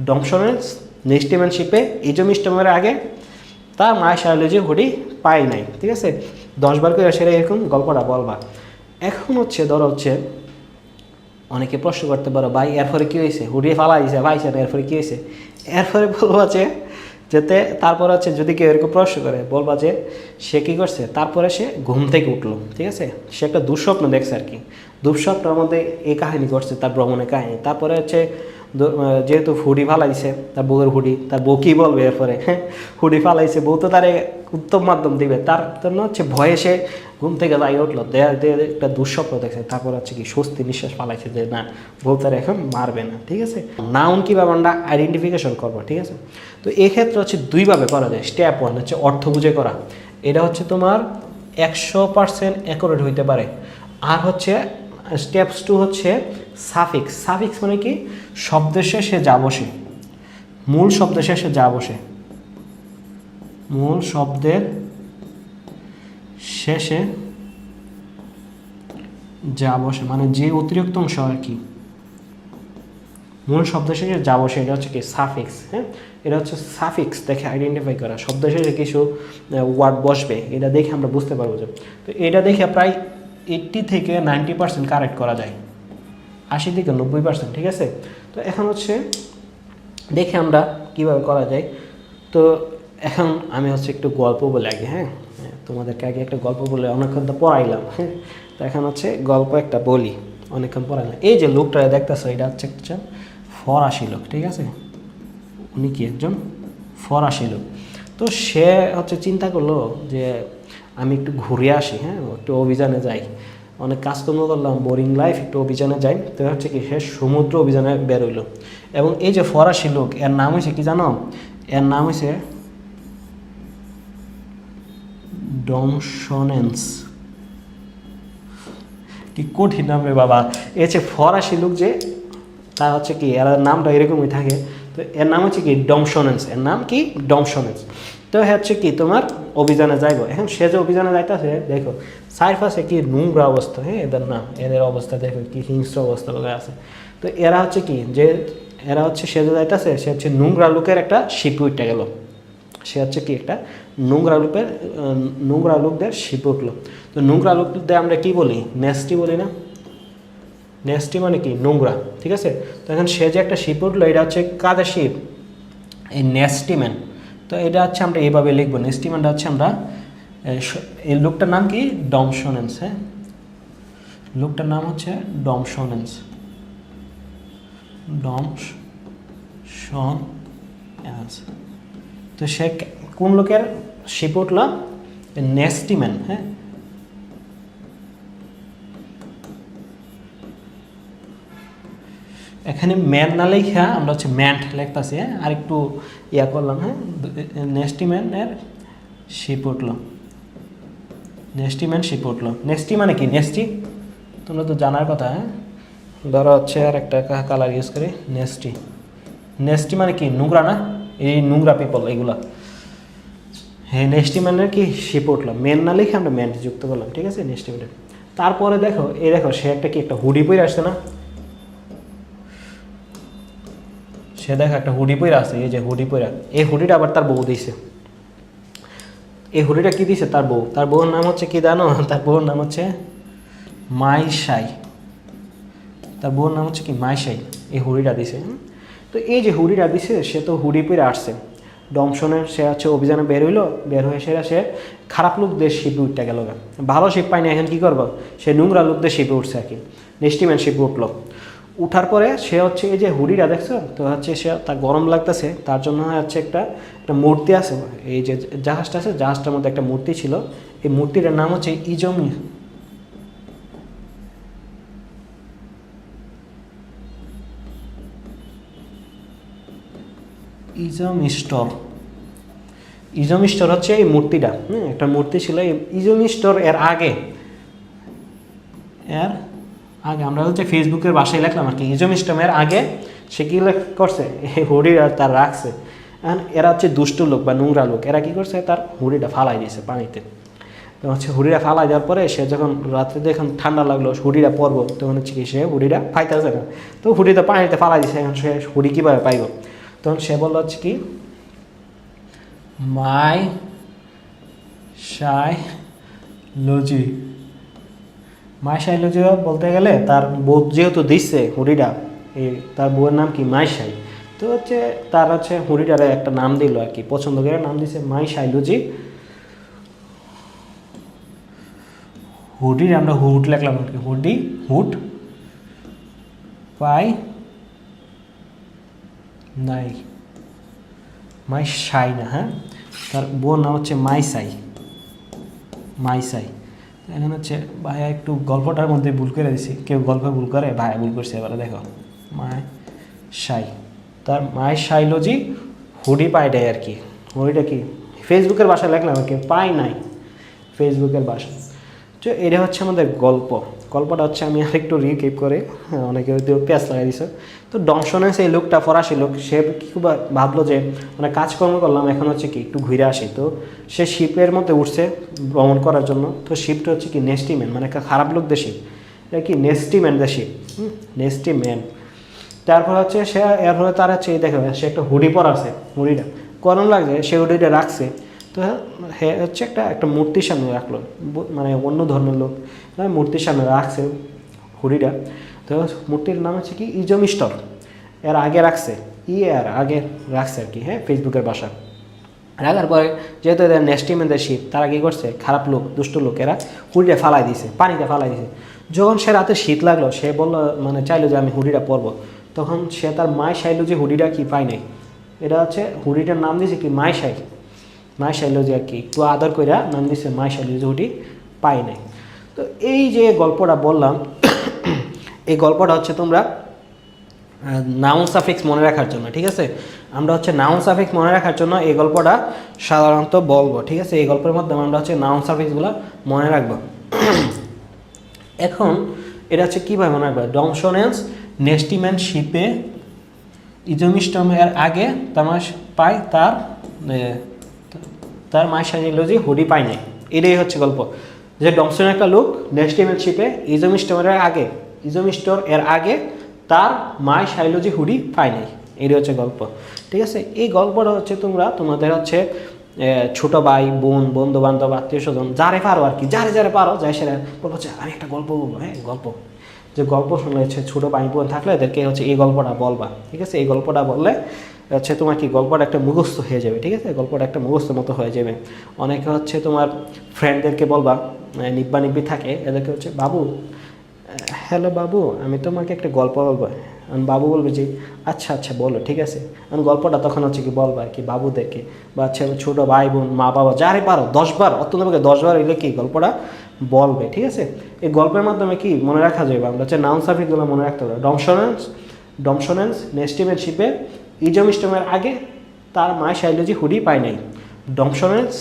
ডমসনেন্স নেস্টিম্যানশিপে ইজোমিস্টোমের আগে তার মায়ের সায়োলজি হুডি পাই নাই, ঠিক আছে? 10 বার করে সেটা এরকম গল্পটা বলবা। এখন হচ্ছে ধরো হচ্ছে অনেকে প্রশ্ন করতে পারো ভাই এরপরে কী হয়েছে, হুডিয়ে ফালা দিয়েছে ভাই সেটা এরপরে কী হয়েছে? এরপরে বলবা যে যেতে তারপরে হচ্ছে যদি কেউ এরকম প্রশ্ন করে বলবা যে সে কী করছে, তারপরে সে ঘুম থেকে উঠলো, ঠিক আছে? সে একটা দুঃস্বপ্ন দেখছে আর কি, দুঃস্বপ্নের মধ্যে এই কাহিনী করছে তার ভ্রমণের কাহিনী। তারপরে হচ্ছে যেহেতু হুডি ফালাইছে তার বউয়ের হুডি, তার বউ কী বলবে এরপরে? হ্যাঁ, হুডি ফালাইছে, বউ তো তার উত্তম মাধ্যম দিবে, তার জন্য হচ্ছে ভয়ে সে ঘুম থেকে যাই উঠলো, একটা দুঃস্বপ্ন দেখছে, তারপর হচ্ছে কি স্বস্তি নিঃশ্বাস ফালাইছে যে না, বউ তার এখন মারবে না, ঠিক আছে? নাউন কীভাবে আমরা আইডেন্টিফিকেশন করবো, ঠিক আছে? তো এক্ষেত্রে হচ্ছে দুইভাবে করা যায়। স্টেপ 1 হচ্ছে অর্থ বুঝে করা, এটা হচ্ছে তোমার 100% অ্যাকুরেট হইতে পারে। আর হচ্ছে স্টেপস 2 হচ্ছে সাফিক্স। সাফিক্স মানে কি, শব্দের শেষে যা বসে, মূল শব্দের শেষে যা বসে, মূল শব্দের শেষে যা বসে মানে যে অতিরিক্ত অংশ আর কি, মূল শব্দের শেষে যা বসে এটা হচ্ছে কি সাফিক্স। হ্যাঁ, এটা হচ্ছে সাফিক্স দেখে আইডেন্টিফাই করা, শব্দের শেষে কিছু ওয়ার্ড বসবে, এটা দেখে আমরা বুঝতে পারবো যে, তো এটা দেখে প্রায় 80 থেকে 90% কারেক্ট করা যায়, 80 থেকে 90%, ঠিক আছে? তো এখন হচ্ছে দেখে আমরা কিভাবে করা যায়। তো এখন আমি হচ্ছে একটু গল্প বলে আগে, হ্যাঁ তোমাদেরকে আগে একটা গল্প বলে অনেকক্ষণ তো পড়াইলাম, হ্যাঁ তো এখন হচ্ছে গল্প একটা বলি, অনেকক্ষণ পড়াইলাম। এই যে লোকটা দেখতেছো এটা হচ্ছে একটা ফরাসি লোক, ঠিক আছে? উনি কি একজন ফরাসি লোক। তো সে হচ্ছে চিন্তা করলো যে আমি একটু ঘুরে আসি, হ্যাঁ একটু অভিযানে যাই, অনেক কাজকর্ম করলাম, বোরিং লাইফ, একটু অভিযানে যাই। তো হচ্ছে কি সে সমুদ্র অভিযানে বের হইলো। এবং এই যে ফরাসি লোক, এর নাম হয়েছে কি জানো? এর নাম হয়েছে ডমসনেন্স। কি কঠিন নাম রে বাবা। এ হচ্ছে ফরাসি লোক যে, তার হচ্ছে কি এর নামটা এরকমই থাকে। তো এর নাম হচ্ছে কি ডমসনেন্স, এর নাম কি ডমসনেন্স। তো হচ্ছে কি তোমার অভিযানে যাইব। এখন সে যে অভিযানে যাইতেছে দেখো চারপাশে কি নোংরা অবস্থা, হ্যাঁ এদের নাম, এদের অবস্থা দেখো কি হিংস্র অবস্থা আছে। তো এরা হচ্ছে কি যে এরা হচ্ছে সে যে যাইতেছে, সে হচ্ছে নোংরা লোকের একটা শিপ উঠতে গেল, সে হচ্ছে কি একটা নোংরা লোকদের শিপ উঠলো। তো নোংরা লোকদের আমরা কি বলি? নেস্টি বলি না? নেস্টি মানে কি নোংরা, ঠিক আছে? তো এখন সে যে একটা শিপ উঠলো, এটা হচ্ছে কাদের শিপ? এই নেস্টিম্যান। তো এটা হচ্ছে আমরা এইভাবে লিখবো, নেস্টিম্যানটা হচ্ছে আমরা, এই লোকটার নাম কি ডমসনেন্স। হ্যাঁ, লোকটার নাম হচ্ছে ডমসনেন্স, ডমসনেন্স। তো সে কোন লোকের শিপ উঠলো? নেস্টিম্যান। হ্যাঁ, এখানে ম্যান না লেখা আমরা হচ্ছে ম্যান্ট লিখতেছি, হ্যাঁ আর একটু ইয়া করলাম। হ্যাঁ, নেস্টিম্যানের শিপ উঠলো, নেস্টিম্যান শিপ উঠলো। নেস্টি মানে কি? নেস্টি তোমরা তো জানার কথা। হ্যাঁ, ধরো হচ্ছে আর একটা কালার ইউজ করি, নেস্টি। নেস্টি মানে কি নোংরা না? এই নোংরা পিপল এগুলা। হ্যাঁ, নেস্টিম্যানের কি শিপ উঠলো, মেন না লিখে আমরা ম্যান্ট যুক্ত করলাম, ঠিক আছে? নেস্টিম্যানের। তারপরে দেখো এই দেখো সে একটা কি একটা হুডি পরে আসছে না? সে দেখো একটা হুডি পরে আছে, এই যে হুডি পরে, এই হুডিটা আবার তার বউ দিয়েছে। এই হুডিটা কি দিয়েছে? তার বউ। তার বউর নাম হচ্ছে কি জানো? তার বউর নাম হচ্ছে মাইশাই। তার বউর নাম হচ্ছে কি মাইশাই। এই হুডিটা দিছে। তো এই যে হুডিটা দিছে, সে তো হুডি পরে আসছে ডমসনের, সে হচ্ছে অভিযানে বের হইলো, বের হয়ে সে খারাপ লোকদের শিপে উঠতে গেল, ভালো শিপ পায়নি। এখন কি করবো? সে নোংরা লোকদের শিপে উঠছে আর কি, নেস্টিম্যান শিপে উঠলো। উঠার পরে সে হচ্ছে এই যে হুডিটা দেখছো, তো হচ্ছে সে তার গরম লাগতেছে, তার জন্য হচ্ছে একটা মূর্তি আছে, এই যে জাহাজটা আছে, জাহাজটার মধ্যে একটা মূর্তি ছিল, এই মূর্তিটার নাম হচ্ছে ইজোমিস্টর। ইজোমিস্টর হচ্ছে এই মূর্তিটা, একটা মূর্তি ছিল। এই ইজোমিস্টর এর আগে আমরা হচ্ছে ফেসবুকের বাসায় লিখলাম আর কি, ইজোমিস্টমের আগে সে কী করছে? এই হুডিটা তার রাখছে। এরা হচ্ছে দুষ্ট লোক বা নোংরা লোক, এরা কী করছে? তার হুডিটা ফালাই দিয়েছে পানিতে। তো হচ্ছে হুডিটা ফালাই দেওয়ার পরে সে যখন রাত্রে যখন ঠান্ডা লাগলো হুডিটা পরবো, তখন হচ্ছে কি সে হুডিটা পাইতেছে না। তো হুডিটা পানিতে ফালাই দিয়েছে, এখন সে হুডি কীভাবে পাইব? তখন সে বলল হচ্ছে কি মাই সাইকোলজি। মাই সাইকোলজি বলতে গেলে তার বউ যেহেতু দিচ্ছে হুডিটা, এই তার বউয়ের নাম কি মাই সাই, তো হচ্ছে তার হচ্ছে হুডিটারে একটা নাম দিল আর কি, পছন্দ করে নাম দিছে মাই সাইকোলজি। হুডির আমরা হুড লিখলাম আর কি, হুডি হুড পাই নাই, মাই সাই না, হ্যাঁ তার বোন নাম হচ্ছে মাই সাই, মাই সাই। এখন হচ্ছে ভাইয়া একটু গল্পটার মধ্যে ভুল করে দিছি, কেউ গল্পে ভুল করে, ভাইয়া ভুল করছে, এবারে দেখো মাই সাই, তার মাই সাইলজি হুডি পাই দেয় আর কি। হুডিটা কি ফেসবুকের ভাষায় লিখলাম আর কি, পাই নাই ফেসবুকের ভাষা। তো এটা হচ্ছে আমাদের গল্প। গল্পটা হচ্ছে আমি আরেকটু রিকেপ করে, অনেকে হয়তো পেঁয়াজ লাগাই দিছে। তো ডংশনের সেই লোকটা, ফরাসি লোক, সে কি খুব ভাবলো যে মানে কাজকর্ম করলাম, এখন হচ্ছে কি একটু ঘুরে আসি। তো সে শিপের মধ্যে উঠছে ভ্রমণ করার জন্য। তো শিপটা হচ্ছে কি নেস্টিম্যান, মানে একটা খারাপ লোক দেশি, এটা কি নেস্টিম্যান দেশি, নেস্টিম্যান। তারপর হচ্ছে সে এরপরে তার হচ্ছে এই দেখো সে একটা হুডি পরা আছে, হুডিটা গরম লাগছে, সে হুডিটা রাখছে। তো হ্যাঁ হচ্ছে একটা মূর্তির সামনে রাখলো, মানে অন্য ধর্মের লোক মূর্তির সামনে রাখছে হুডিটা। তো মূর্তির নাম হচ্ছে কি ইজোমিস্টর, এর আগে রাখছে, এর আগে রাখছে আর কি, হ্যাঁ ফেসবুকের ভাষা। রাখার পরে যেহেতু এদের নেস্টিমেন্টের শিপ, তারা কী করছে, খারাপ লোক দুষ্ট লোক, এরা হুডিটা ফালাই দিছে, পানিতে ফালাই দিছে। যখন সে রাতে শীত লাগলো, সে বললো মানে চাইলো যে আমি হুডিটা পরবো, তখন সে তার মায় চাইলো যে হুডিটা কি পাই নাই, এটা হচ্ছে হুডিটার নাম দিয়েছে কি মাই সাই, মাই সাইলজি আর কি, একটু আদর করে নাম দিচ্ছে মাই সাইলজি, হুডি পাই নাই। তো এই যে গল্পটা বললাম, এই গল্পটা হচ্ছে তোমরা নাউন সাফিক্স মনে রাখার জন্য, ঠিক আছে। আমরা হচ্ছে নাউন সাফিক্স মনে রাখার জন্য এই গল্পটা সাধারণত বলবো, ঠিক আছে। এই গল্পের মাধ্যমে আমরা হচ্ছে নাউন সাফিক্সগুলো মনে রাখবো। এখন এটা হচ্ছে কীভাবে মনে রাখবো, ডংশনেন্স নেস্টিম্যান শিপে ইজোমিস্টমের আগে তামাশ পায় তার মাই সাইকোলজি হুডি পাই নাই। এটাই হচ্ছে গল্প, যে ডংশন একটা লোক নেস্টিম্যান শিপে ইজোমিস্টমের আগে, ইজোমিস্টর এর আগে তার মাই সাইকোলজি হুডি পাই নাই। এটাই হচ্ছে গল্প, ঠিক আছে। এই গল্পটা হচ্ছে তোমরা তোমাদের হচ্ছে ছোটো ভাই বোন বন্ধু বান্ধব আত্মীয় স্বজন যারে পারো আর কি, যারে যারে পারো যাই সেরা বলবো হচ্ছে আমি একটা গল্প বলবো, হ্যাঁ গল্প, যে গল্প শুনলে হচ্ছে ছোটো ভাই বোন থাকলে এদেরকে হচ্ছে এই গল্পটা বলবা, ঠিক আছে। এই গল্পটা বললে হচ্ছে তোমার কি গল্পটা একটা মুখস্থ হয়ে যাবে, ঠিক আছে। গল্পটা একটা মুখস্থ মতো হয়ে যাবে। অনেকে হচ্ছে তোমার ফ্রেন্ডদেরকে বলবা, নিব্বা নিব্বি থাকে, এদেরকে হচ্ছে বাবু, হ্যালো বাবু আমি তোমাকে একটা গল্প বলবো। বাবু বলবে যে আচ্ছা আচ্ছা বলো, ঠিক আছে। গল্পটা তখন হচ্ছে কি বলবো আর কি বাবুদেরকে, বা হচ্ছে ছোটো ভাই বোন মা বাবা যারে পারো 10 বার, অত্যন্ত 10 বার এলে কি গল্পটা বলবে, ঠিক আছে। এই গল্পের মাধ্যমে কি মনে রাখা যাবে, আমরা হচ্ছে নাউন সাফিক্সগুলো মনে রাখতে হবে। ডমশনেন্স নেস্টিমের শিপে ইজোমিস্টমের আগে তার মাই সাইকোলজি হুডি পাই নাই। ডমশনেন্স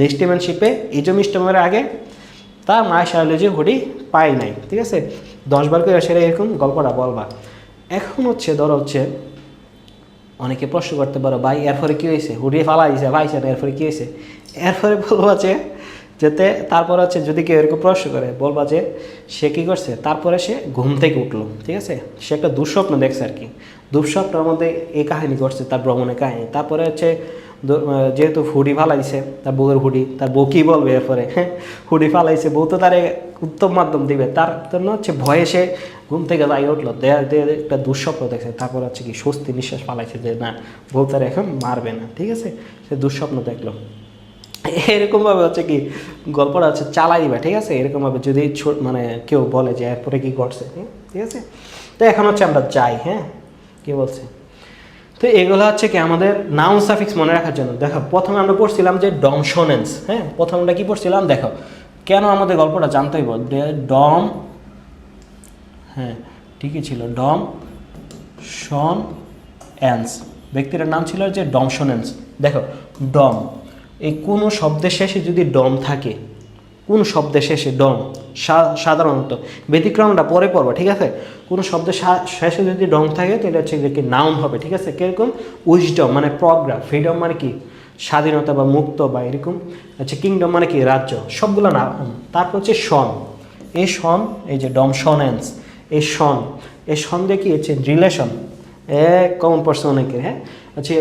নেস্টিমের শিপে ইজোমিস্টমের আগে তার মাই সাইকোলজি হুডি পাই নাই, ঠিক আছে। 10 বার করে সেটা এরকম গল্পটা বলবা। এখন হচ্ছে ধরো হচ্ছে অনেকে প্রশ্ন করতে পারো ভাই এরপরে কী হয়েছে, হুডিয়ে ফালা দিয়েছে ভাই সেটা এরপরে কী হয়েছে, এরপরে বলবো যে যেতে তারপর হচ্ছে যদি কেউ এরকম প্রশ্ন করে বলবা যে সে কী করছে, তারপরে সে ঘুম থেকে উঠলো, ঠিক আছে। সে একটা দুঃস্বপ্ন দেখছে আর কি, দুঃস্বপ্নের মধ্যে এই কাহিনী করছে, তার ভ্রমণের কাহিনী। তারপরে হচ্ছে যেহেতু হুডি ফালাইছে, তার বউয়ের হুডি, তার বউ কী বলবে এরপরে, হ্যাঁ হুডি ফালাইছে, বউ তো তার উত্তম মাধ্যম দিবে, তার জন্য হচ্ছে ভয়ে সে ঘুম থেকে যাই উঠলো, একটা দুঃস্বপ্ন দেখছে, তারপর হচ্ছে কি স্বস্তি নিঃশ্বাস ফালাইছে যে না বউ তার এখন মারবে না, ঠিক আছে। সে দুঃস্বপ্ন দেখলো। এরকমভাবে হচ্ছে কি গল্পটা হচ্ছে চালাই দিবা, ঠিক আছে। এরকমভাবে যদি মানে কেউ বলে যে এরপরে কি ঘটছে, ঠিক আছে। তো এখন হচ্ছে আমরা যাই, হ্যাঁ কি বলছে। তো এগুলো হচ্ছে কি আমাদের নাউন সাফিক্স মনে রাখার জন্য। দেখো প্রথমে আমরা পড়ছিলাম যে ডমশনেন্স, হ্যাঁ প্রথমে আমরা কি পড়ছিলাম দেখো, কেন আমাদের গল্পটা জানতে হইব, ডম, হ্যাঁ ঠিকই ছিল, ডম শন অ্যান্স, ব্যক্তিটার নাম ছিল যে ডমশনেন্স। দেখো ডম, এই কোনো শব্দের শেষে যদি ডম থাকে, কোন শব্দের শেষে ডম, সাধারণত ব্যতিক্রমটা পরে পড়বো, ঠিক আছে। কোনো শব্দের শেষে যদি ডম থাকে তাহলে হচ্ছে কি নাউন হবে, ঠিক আছে। কিরকম উইজডম মানে প্রজ্ঞা, ফ্রিডম মানে কি স্বাধীনতা বা মুক্ত বা এরকম, হচ্ছে কিংডম মানে কি রাজ্য, সবগুলো নাম। তারপর হচ্ছে শন, এই শন, এই যে ডমশনেন্স, এই শন দিয়ে কি হচ্ছে রিলেশন, কমন পড়ছে অনেকের, হ্যাঁ। হচ্ছে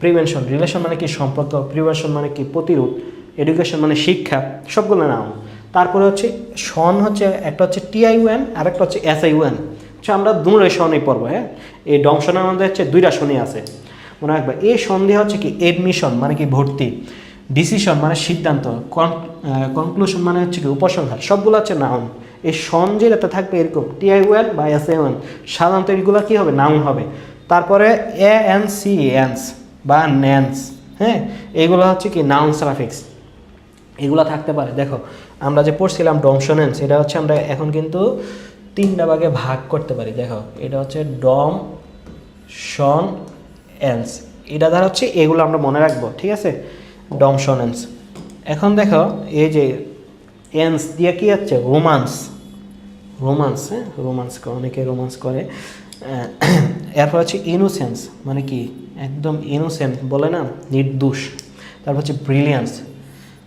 প্রিভেনশন, রিলেশন মানে কি সম্পর্ক, প্রিভেনশন মানে কি প্রতিরোধ, এডুকেশন মানে শিক্ষা, সবগুলো নাউন। তারপরে হচ্ছে শন হচ্ছে একটা হচ্ছে TIUN আর একটা হচ্ছে SIUN, আচ্ছা আমরা দুটোই শনই পড়বো, হ্যাঁ। এই ডংশনের মধ্যে হচ্ছে দুইটা শনি আছে মনে রাখবে। এই সন্ধি হচ্ছে কি এডমিশন মানে কি ভর্তি, ডিসিশন মানে সিদ্ধান্ত, কনক্লুশন মানে হচ্ছে কি উপসংহার, সবগুলো হচ্ছে নাউন। এই সন যেটাতে থাকবে এরকম TIUN বা SIUN, সাধারণত এগুলো কী হবে, নাউন হবে। তারপরে ANCANS বা ন্যান্স, হ্যাঁ, এগুলো হচ্ছে কি নাউন সাফিক্স, এগুলো থাকতে পারে। দেখো আমরা যে পড়ছিলাম ডমশনেন্স, এটা হচ্ছে আমরা এখন কিন্তু 3টা ভাগে ভাগ করতে পারি। দেখো এটা হচ্ছে ডম শন এন্স, এটা দ্বারা হচ্ছে এগুলো আমরা মনে রাখবো, ঠিক আছে, ডমশনেন্স। এখন দেখো এই যে এন্স দিয়ে কি হচ্ছে, রোমান্স, রোমান্স, হ্যাঁ, রোমান্স অনেকে রোমান্স করে। এরপর হচ্ছে ইনোসেন্স মানে কি একদম ইনোসেন্ট বলে না, নির্দোষ। তারপর হচ্ছে ব্রিলিয়ান্স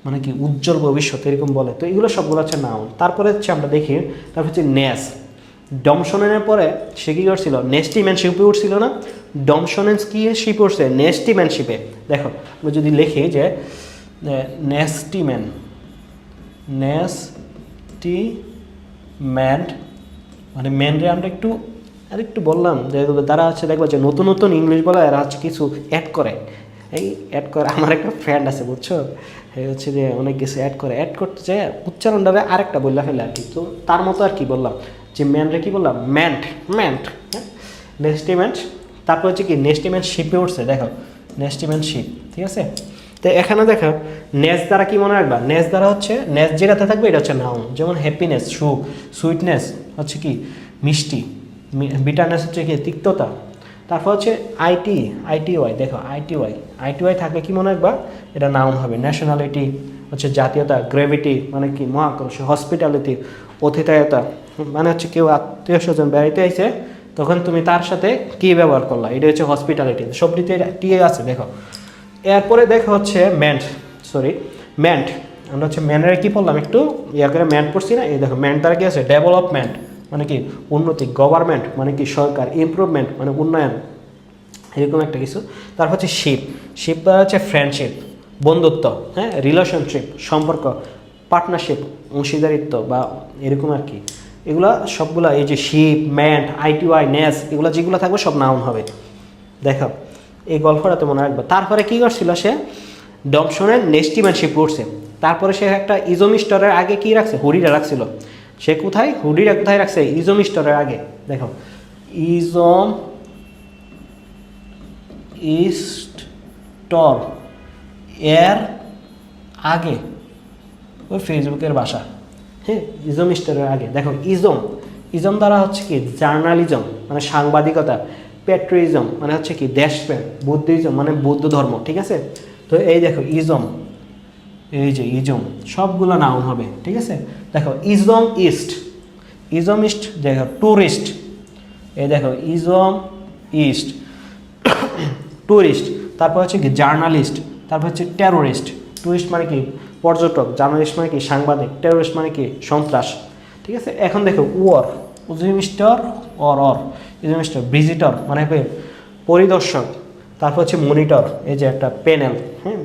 মানে কি উজ্জ্বল ভবিষ্যৎ, এরকম বলে। তো এগুলো সবগুলো হচ্ছে নাউন। তারপরে হচ্ছে আমরা দেখি, তারপর হচ্ছে নেস, ডমশনের পরে সে কী করছিল, নেস্টিম্যানশিপে উঠছিল না, ডমশনেন্স কি শিপে উঠছে, নেস্টিম্যানশিপে। দেখো আমরা যদি লিখি যে নেস্টিম্যান, নেস্টিম্যান্ট মানে ম্যানরে আমরা একটু আরেকটু বললাম যে তারা হচ্ছে দেখবো যে নতুন নতুন ইংলিশ বলা এরা হচ্ছে কিছু অ্যাড করে, এই অ্যাড করে। আমার একটা ফ্রেন্ড আছে বুঝছো, এই হচ্ছে যে অনেক কিছু অ্যাড করতে চাই, উচ্চারণটারে আরেকটা বললা ফেলে আর কি। তো তার মতো আর কি বললাম যে ম্যানরে কি বললাম, ম্যান্ট, হ্যাঁ, নেস্টিমেন্ট। তারপর হচ্ছে কি নেস্টিমেন্ট শিপে উঠছে, দেখো নেস্টিমেন্ট শিপ, ঠিক আছে। তো এখানে দেখো নেস দ্বারা কি মনে রাখবা, নেস দ্বারা হচ্ছে নেস যেটাতে থাকবে এটা হচ্ছে নাউন, যেমন হ্যাপিনেস সুখ, সুইটনেস হচ্ছে কি মিষ্টি, বিটারনেস হচ্ছে কি তিক্ততা। তারপর হচ্ছে ITY, দেখো আইটিওয়াই থাকলে কি মনে রাখবা, এটা নাউন হবে। ন্যাশনালিটি হচ্ছে জাতীয়তা, গ্রেভিটি মানে কি মহাকর্ষ, হসপিটালিটি অতিথায়তা মানে হচ্ছে কেউ আত্মীয় স্বজন বেড়াইতে আইছে তখন তুমি তার সাথে কি ব্যবহার করলা, এটা হচ্ছে হসপিটালিটি, সবটিতে টিএ আছে। দেখো এরপরে দেখো হচ্ছে ম্যান্ট, আমরা হচ্ছে ম্যানের কি পড়লাম একটু ইয়া করে ম্যান্ট পড়ছি না, এই দেখো ম্যান্ট দ্বারা কি আছে, ডেভেলপমেন্ট মানে কি উন্নতি, গভর্নমেন্ট মানে কি সরকার, ইমপ্রুভমেন্ট মানে উন্নয়ন, এরকম একটা কিছু। তারপর হচ্ছে শিপ দ্বারা হচ্ছে ফ্রেন্ডশিপ বন্ধুত্ব, হ্যাঁ, রিলেশনশিপ সম্পর্ক, পার্টনারশিপ অংশীদারিত্ব বা এরকম আর কি। এগুলা সবগুলা এই যে শিপ, ম্যান্ট, ITY, নেস, এগুলো যেগুলো থাকবে সব নাউন হবে। দেখো এই গল্পটাতে মনে রাখবে। তারপরে কী করছিল সে, ডমশনের নেস্টিম্যানশিপ করছে। তারপরে সে একটা ইজোমিস্টরের আগে কি রাখছে, হুডিটা রাখছিল। সে কোথায়, হুডিটা কোথায় রাখছে, ইজোমিস্টরের আগে। দেখো ইজম ইস্টর এর আগে, ওই ফেসবুকের ভাষা, হ্যাঁ, ইজোমিস্টরের আগে। দেখো ইজম দ্বারা হচ্ছে কি জার্নালিজম মানে সাংবাদিকতা, প্যাট্রিজম মানে হচ্ছে কি দেশপ্রেম, বুদ্ধিজম মানে বৌদ্ধ ধর্ম, ঠিক আছে। তো এই দেখো এই যে ইজম সবগুলো নাউন হবে, ঠিক আছে। দেখো ইজম ইস্ট, দেখো ট্যুরিস্ট, এই দেখো ইজম ইস্ট ট্যুরিস্ট। তারপর হচ্ছে কি জার্নালিস্ট, তারপর হচ্ছে টেরোরিস্ট। ট্যুরিস্ট মানে কি পর্যটক, জার্নালিস্ট মানে কি সাংবাদিক, টেরোরিস্ট মানে কি সন্ত্রাস, ঠিক আছে। এখন দেখো ইজমিস্টার ভিজিটর মানে পরিদর্শক। তারপর হচ্ছে মনিটর, এই যে একটা প্যানেল, হ্যাঁ,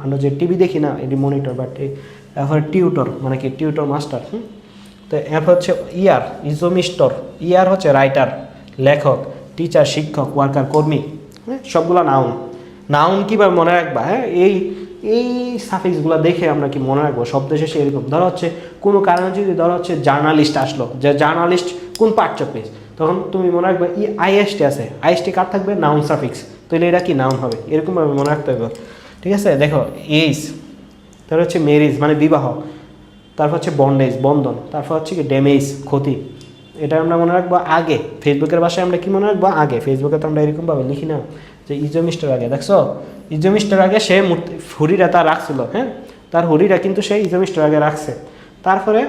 আমরা যে টিভি দেখি না এটি মনিটর, বাট এরপরে টিউটর মানে কি টিউটর মাস্টার। তো এরপর হচ্ছে ইজোমিস্টর, হচ্ছে রাইটার লেখক, টিচার শিক্ষক, ওয়ার্কার কর্মী, হ্যাঁ, সবগুলো নাউন কীভাবে মনে রাখবা, হ্যাঁ, এই সাফিক্সগুলো দেখে আমরা কি মনে রাখবো। শব্দ শেষে এরকম ধরো হচ্ছে কোনো কারণে যদি ধরো হচ্ছে জার্নালিস্ট আসলো, যে জার্নালিস্ট কোন পার্ট চপিস, তখন তুমি মনে রাখবে IST আছে, IST কার থাকবে, নাউন সাফিক্স, তাহলে এটা কি নাউন হবে, এরকমভাবে মনে রাখতে হবে, ঠিক আছে। দেখো তারপর হচ্ছে ম্যারেজ মানে বিবাহ, তারপর হচ্ছে বন্ডেজ বন্ধন, তারপর হচ্ছে কি ড্যামেজ ক্ষতি, এটা আমরা মনে রাখবো আগে। ফেসবুকের ভাষায় আমরা কি মনে রাখবো আগে, ফেসবুকে তো আমরা এরকমভাবে লিখি না যে ইজোমিস্টার আগে, দেখছো ইজোমিস্টার আগে সে হুডিটা তার রাখছিল, হ্যাঁ, তার হুডিটা কিন্তু সে ইজোমিস্টার আগে রাখছে। তারপরে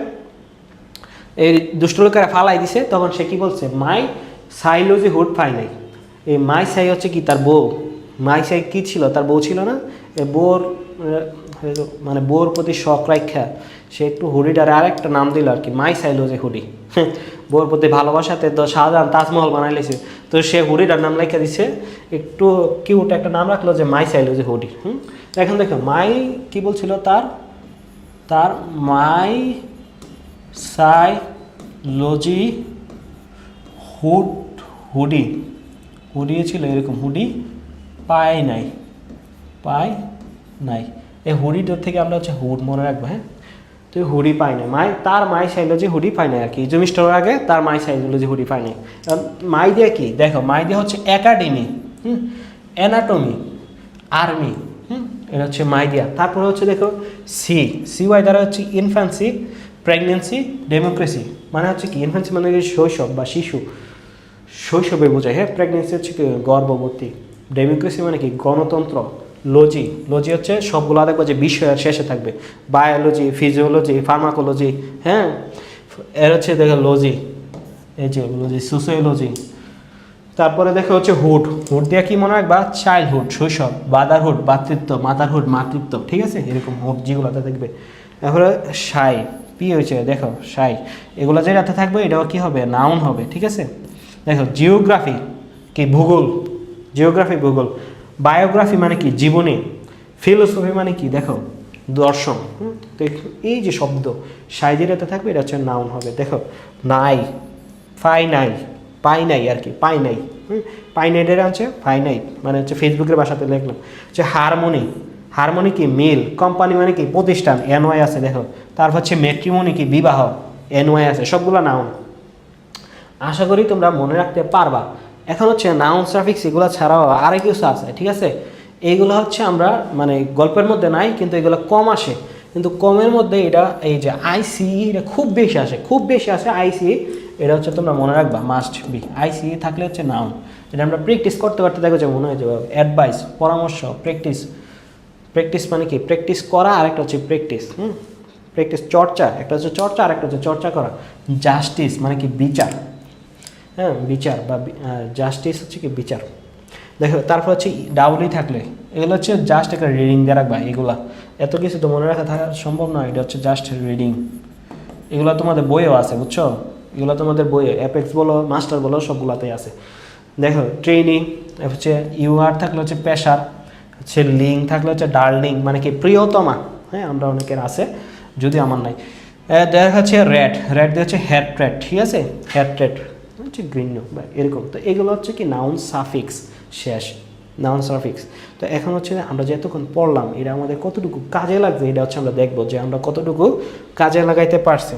এই দুষ্ট লোকেরা ফালাই দিছে, তখন সে কি বলছে, মাই সাইলোজি হুড ফাই নাই। এই মাই সাই হচ্ছে কি তার বউ, মাই সাই কী ছিল, তার বউ ছিল না, বউর মানে বউর প্রতি শখ রাখা সে একটু হুডিটারে আরেকটা নাম দিল আর কি, মাই সাইলোজি হুডি। বউর প্রতি ভালোবাসাতে তো শাহজাহান তাজমহল বানাই লেছে, তো সে হুডিটার নাম লেখা দিছে একটু কিউট একটা নাম রাখলো যে মাই সাইলোজি হুডি। এখন দেখো মাই কি বলছিল, তার মাই সাইলোজি হুডি ছিল এরকম, হুডি পায় নাই এই হুডিটার থেকে আমরা হচ্ছে হুড মনে রাখবো। হ্যাঁ, তো হুডি পাই না, তার মাই সাইলোজি হুডি পাই না আর কি, জমিস্টার আগে তার মাই সাইলোজি হুডি পাই নাই। মাই দিয়ে কি দেখো, মাই দিয়ে হচ্ছে একাডেমি, অ্যানাটমি, আর্মি, এটা হচ্ছে মাই দিয়া। তারপরে হচ্ছে দেখো সি ওয়াই দ্বারা হচ্ছে ইনফ্যান্সি, প্রেগনেন্সি, ডেমোক্রেসি, মানে হচ্ছে কি ইনফ্যান্সি মানে শৈশব বা শিশু, শৈশবে বোঝায়। হ্যাঁ, প্রেগনেন্সি হচ্ছে কি গর্ভবতী, ডেমোক্রেসি মানে কি গণতন্ত্র, লজি হচ্ছে সবগুলো দেখবো যে বিষয়ের শেষে থাকবে, বায়োলজি, ফিজিওলজি, ফার্মাকোলজি। হ্যাঁ, এর হচ্ছে দেখো লজি, এই যে লজি, সোসিওলজি। তারপরে দেখো হচ্ছে হুড দিয়ে কি মনে রাখবা, চাইল্ডহুড শৈশব, বাদারহুড মাদারহুড মাতৃত্ব, ঠিক আছে, এরকম হুড যেগুলোতে দেখবে। তারপরে সাই পি হয়েছে দেখো সাই, এগুলো যেটাতে থাকবে এটাও কি হবে, নাউন হবে, ঠিক আছে। দেখো জিওগ্রাফি কি ভূগোল, ভূগোল। বায়োগ্রাফি মানে কি জীবনী, ফিলোসফি মানে কি দেখো দর্শন। তো এই যে শব্দ সাই যেটাতে থাকবে এটা হচ্ছে নাউন হবে। দেখো নাই, পাই নাই আর কি, পাই নাই হচ্ছে ফাইনাইট, মানে হচ্ছে ফেসবুকের ভাষাতে লিখলাম হচ্ছে হারমোনি কি মিল, কোম্পানি মানে কি প্রতিষ্ঠান, এনওয়াই আছে দেখো। তারপর হচ্ছে ম্যাট্রিমনি কি বিবাহ, এনওয়াই আছে, সবগুলো নাউন। আশা করি তোমরা মনে রাখতে পারবা। এখন হচ্ছে নাউন সাফিক্স এগুলো ছাড়াও আরও কিছু আছে, ঠিক আছে। এইগুলো হচ্ছে আমরা মানে গল্পের মধ্যে নাই, কিন্তু এগুলো কম আসে, কিন্তু কমের মধ্যে এটা এই যে আইসি এটা খুব বেশি আসে আইসি, এটা হচ্ছে তোমরা মনে রাখবা, মাস্ট বি। আইসি থাকলে হচ্ছে নাউন, এটা আমরা প্র্যাকটিস করতে দেখো যে মনে হয় যে অ্যাডভাইস, পরামর্শ, প্র্যাকটিস মানে কি প্র্যাকটিস করা, আর একটা হচ্ছে প্র্যাকটিস চর্চা, একটা হচ্ছে চর্চা আর একটা হচ্ছে চর্চা করা। জাস্টিস মানে কি বিচার, হ্যাঁ বিচার বা জাস্টিস হচ্ছে কি বিচার। দেখো তারপর হচ্ছে ডাউলি থাকলে এগুলো হচ্ছে জাস্ট একটা রিডিং দিয়ে রাখবা। এগুলা এত কিছু তো মনে রাখা থাকা সম্ভব নয়, এটা হচ্ছে জাস্ট রিডিং। এগুলো তোমাদের বইও আছে, বুঝছো, এগুলো তোমাদের বইয়ে অ্যাপেক্স বলো, মাস্টার বলো, সবগুলোতেই আছে। দেখো ট্রেনিং হচ্ছে ইউআর থাকলে হচ্ছে পেশার, হচ্ছে লিঙ্ক থাকলে হচ্ছে ডার্লিং মানে কি প্রিয়তমা। হ্যাঁ, আমরা অনেকের আছে, যদি আমার নাই। দেখা হচ্ছে রেড দিয়ে হচ্ছে হ্যাট্রেট, ঠিক আছে, হ্যাট্রেট হচ্ছে ঘৃণ্য বা এরকম। তো এগুলো হচ্ছে কি নাউন সাফিক্স, শেষ নাউন সাফিক্স। তো এখন হচ্ছে আমরা যে এতক্ষণ পড়লাম এটা আমাদের কতটুকু কাজে লাগছে, এটা হচ্ছে আমরা দেখবো যে আমরা কতটুকু কাজে লাগাইতে পারছি।